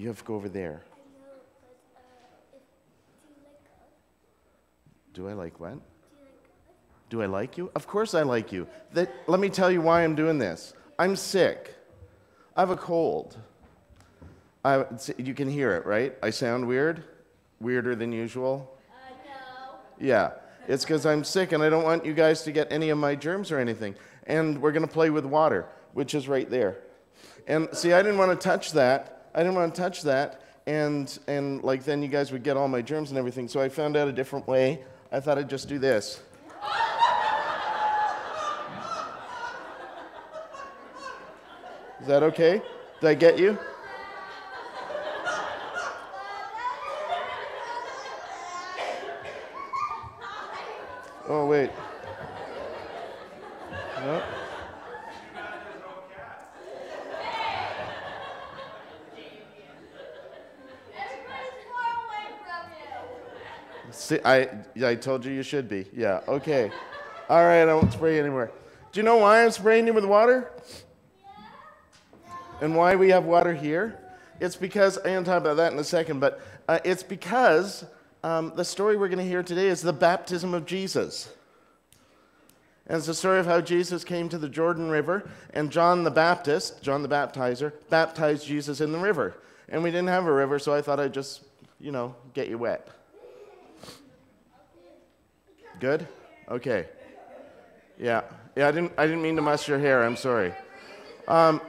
You have to go over there. I know, but Do I like what? do you like God? Do I like you? Of course I like you. Let me tell you why I'm doing this. I'm sick. I have a cold. You can hear it, right? I sound weird? Weirder than usual? No. Yeah. It's because I'm sick and I don't want you guys to get any of my germs or anything. And we're going to play with water, which is right there. And see, I didn't want to touch that. And like then you guys would get all my germs and everything. So I found out a different way. I thought I'd just do this. Is that okay? Did I get you? Oh, wait. No. See, I told you should be. Yeah, okay. All right, I won't spray you anymore. Do you know why I'm spraying you with water? And why we have water here? It's because, I'm going to talk about that in a second, but it's because the story we're going to hear today is the baptism of Jesus. And it's the story of how Jesus came to the Jordan River, and John the Baptizer, baptized Jesus in the river. And we didn't have a river, so I thought I'd just, get you wet. Good? Okay. Yeah, I didn't mean to muss your hair. I'm sorry. Do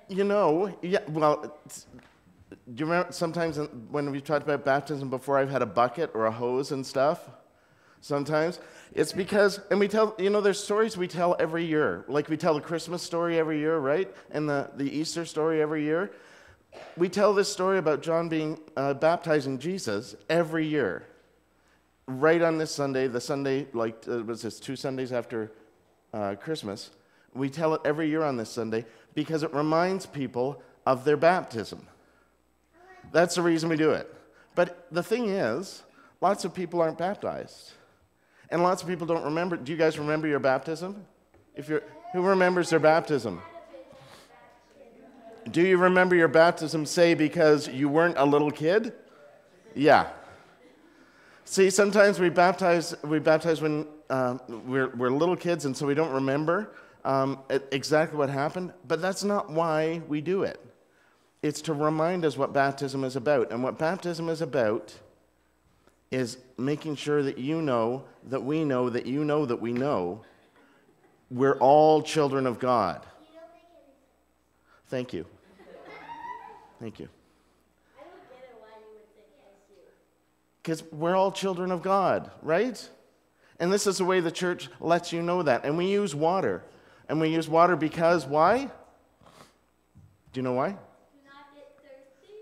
you remember sometimes when we've talked about baptism before, I've had a bucket or a hose and stuff? Sometimes. It's because, and we tell, there's stories we tell every year. Like we tell the Christmas story every year, right? And the Easter story every year. We tell this story about John baptizing Jesus every year. Right on this Sunday, the Sunday, was this 2 Sundays after Christmas? We tell it every year on this Sunday because it reminds people of their baptism. That's the reason we do it. But the thing is, lots of people aren't baptized. And lots of people don't remember. Do you guys remember your baptism? Who remembers their baptism? Do you remember your baptism, say, because you weren't a little kid? Yeah. See, sometimes we baptize when we're little kids, and so we don't remember exactly what happened. But that's not why we do it. It's to remind us what baptism is about. And what baptism is about is making sure that you know, that we know, that you know, that we know we're all children of God. Thank you. Thank you. I don't get it why you would think I do. Because we're all children of God, right? And this is the way the church lets you know that. And we use water. And we use water because why? Do you know why? Not get thirsty?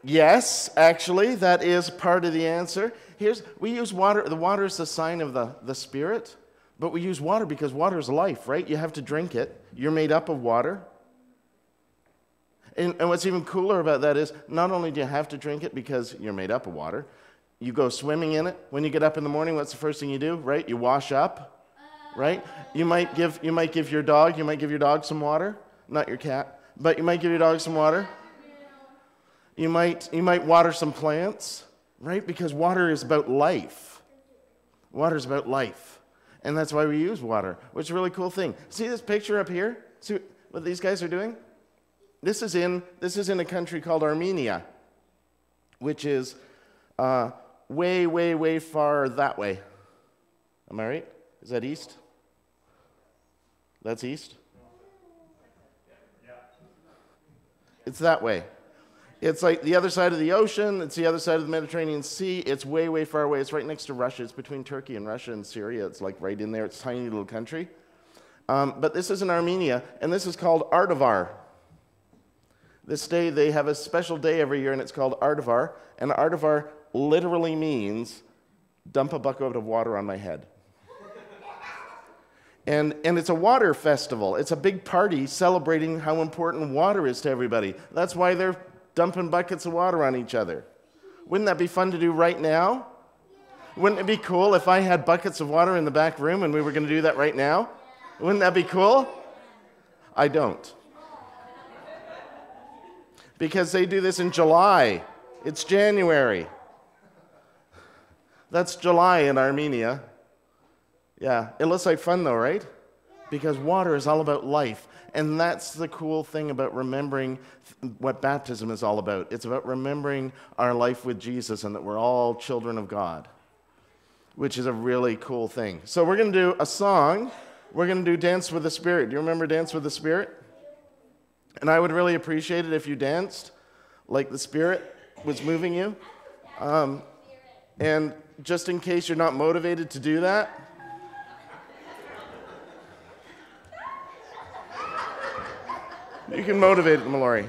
Yes, actually, that is part of the answer. We use water. The water is the sign of the Spirit. But we use water because water is life, right? You have to drink it. You're made up of water. And what's even cooler about that is not only do you have to drink it because you're made up of water, you go swimming in it. When you get up in the morning, what's the first thing you do, right? You wash up, right? You might give your dog some water, not your cat, but you might give your dog some water. You might water some plants, right? Because water is about life. Water is about life. And that's why we use water, which is a really cool thing. See this picture up here? See what these guys are doing? This is in a country called Armenia, which is way, way, way far that way. Am I right? Is that east? That's east? It's that way. It's like the other side of the ocean. It's the other side of the Mediterranean Sea. It's way, way far away. It's right next to Russia. It's between Turkey and Russia and Syria. It's like right in there. It's a tiny little country. But this is in Armenia, and this is called Ardavar. This day, they have a special day every year, and it's called Ardavar. And Ardavar literally means dump a bucket of water on my head. And it's a water festival. It's a big party celebrating how important water is to everybody. That's why they're dumping buckets of water on each other. Wouldn't that be fun to do right now? Wouldn't it be cool if I had buckets of water in the back room and we were going to do that right now? Wouldn't that be cool? I don't. because they do this in July. It's January. That's July in Armenia. Yeah, it looks like fun though, right? Because water is all about life. And that's the cool thing about remembering what baptism is all about. It's about remembering our life with Jesus and that we're all children of God, which is a really cool thing. So we're going to do a song. We're going to do Dance with the Spirit. Do you remember Dance with the Spirit? And I would really appreciate it if you danced like the Spirit was moving you. And just in case you're not motivated to do that, you can motivate it, Mallory.